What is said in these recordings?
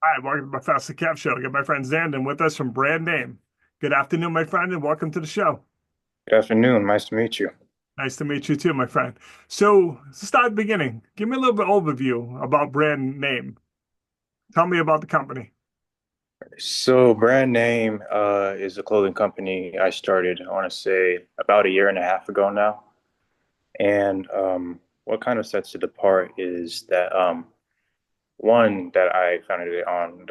Hi, welcome to Professor Kev Show. I got my friend Zanden with us from Brand Name. Good afternoon, my friend, and welcome to the show. Good afternoon. Nice to meet you. Nice to meet you too, my friend. So, to start at the beginning. Give me a little bit overview about Brand Name. Tell me about the company. So, Brand Name is a clothing company I started, I want to say, about a year and a half ago now. And what kind of sets it apart is that one that I founded it on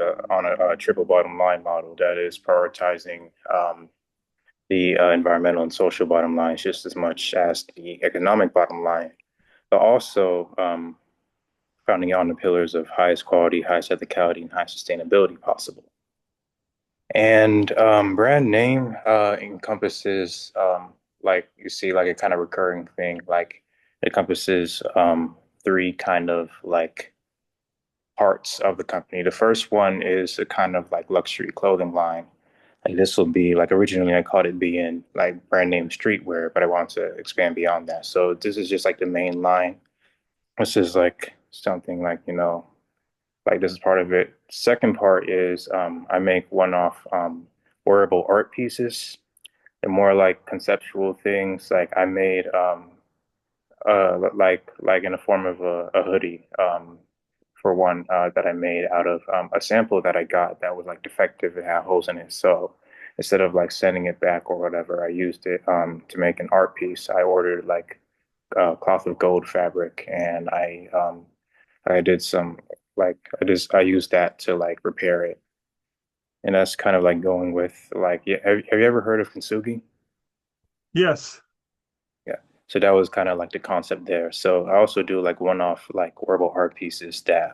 a triple bottom line model that is prioritizing the environmental and social bottom lines just as much as the economic bottom line, but also founding it on the pillars of highest quality, highest ethicality, and high sustainability possible. And brand name encompasses like you see like a kind of recurring thing, like it encompasses three kind of like parts of the company. The first one is a kind of like luxury clothing line. Like this will be like originally I called it being like brand name streetwear, but I want to expand beyond that. So this is just like the main line. This is like something like, like this is part of it. Second part is I make one-off wearable art pieces. They're more like conceptual things. Like I made like in the form of a hoodie for one that I made out of a sample that I got that was like defective. It had holes in it. So instead of like sending it back or whatever, I used it to make an art piece. I ordered like cloth of gold fabric and I did some like I used that to like repair it. And that's kind of like going with like yeah, have you ever heard of Kintsugi? Yes. Yeah. So that was kind of like the concept there. So I also do like one-off like wearable art pieces that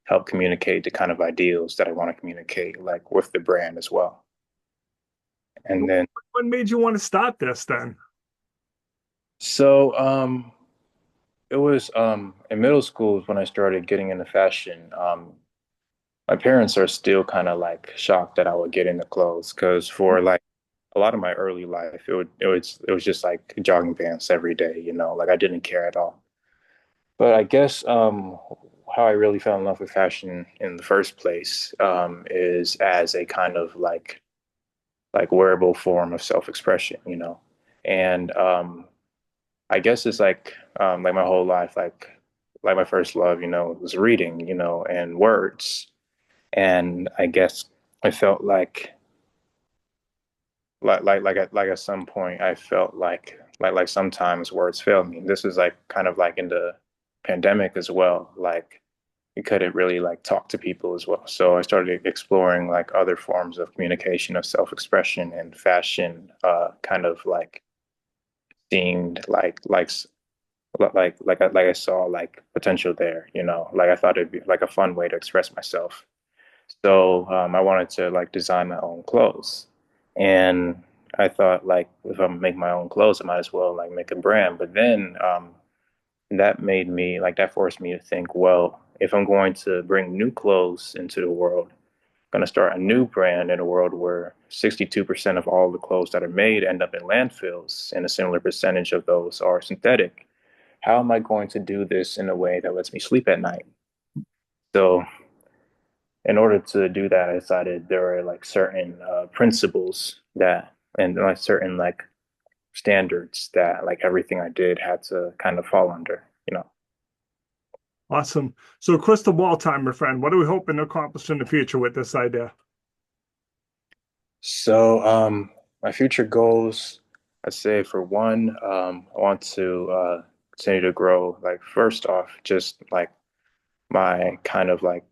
help communicate the kind of ideals that I want to communicate like with the brand as well. And then What made you want to start this then? so it was in middle school when I started getting into fashion. My parents are still kind of like shocked that I would get into clothes because for like a lot of my early life, it was just like jogging pants every day, like I didn't care at all. But I guess how I really fell in love with fashion in the first place is as a kind of like wearable form of self-expression, and I guess it's like my whole life, like my first love, was reading, and words. And I guess I felt like at some point I felt like sometimes words failed me. This is like kind of like in the pandemic as well. Like you couldn't really like talk to people as well. So I started exploring like other forms of communication of self-expression and fashion kind of like seemed like I saw like potential there, like I thought it'd be like a fun way to express myself. So I wanted to like design my own clothes. And I thought like if I'm make my own clothes, I might as well like make a brand. But then that forced me to think, well, if I'm going to bring new clothes into the world, I'm going to start a new brand in a world where 62% of all the clothes that are made end up in landfills, and a similar percentage of those are synthetic. How am I going to do this in a way that lets me sleep at night? So in order to do that, I decided there are like certain principles that and like certain like standards that like everything I did had to kind of fall under. Awesome. So, crystal ball time, my friend. What are we hoping to accomplish in the future with this idea? So my future goals, I'd say for one, I want to continue to grow. Like first off, just like my kind of like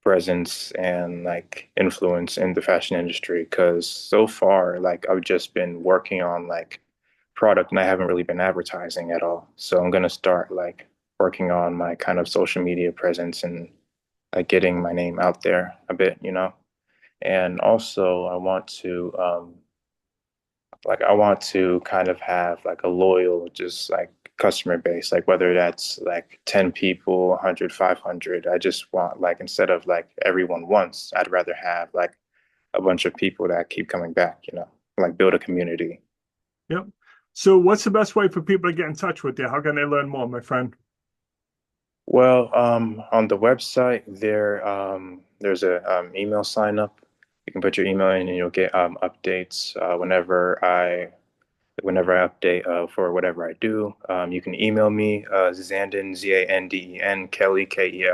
presence and like influence in the fashion industry because so far like I've just been working on like product and I haven't really been advertising at all. So I'm gonna start like working on my kind of social media presence and like getting my name out there a bit. And also I want to kind of have like a loyal just like customer base, like whether that's like 10 people, 100, 500. I just want like instead of like everyone once, I'd rather have like a bunch of people that keep coming back, like build a community. Yep. So, what's the best way for people to get in touch with you? How can they learn more, my friend? Well, on the website there's a email sign up. You can put your email in and you'll get updates whenever I update for whatever I do. You can email me Zanden Zanden Kelly Kelly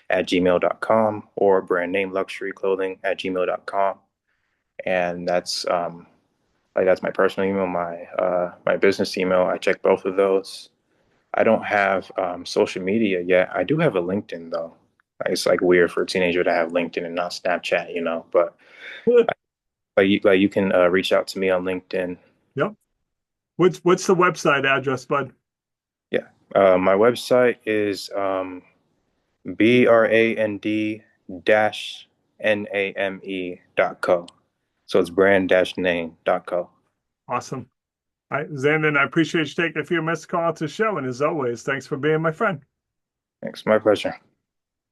at gmail.com or brand name luxury clothing at gmail.com. And that's my personal email, my business email. I check both of those. I don't have social media yet. I do have a LinkedIn though. It's like weird for a teenager to have LinkedIn and not Snapchat, you know. But like you can reach out to me on LinkedIn. Yep. What's the website address, bud? Yeah, my website is brand dash name.co. So it's brand dash name.co. Awesome. All right, Zandon, I appreciate you taking a few minutes to call out to the show, and as always, thanks for being my friend. Thanks, my pleasure.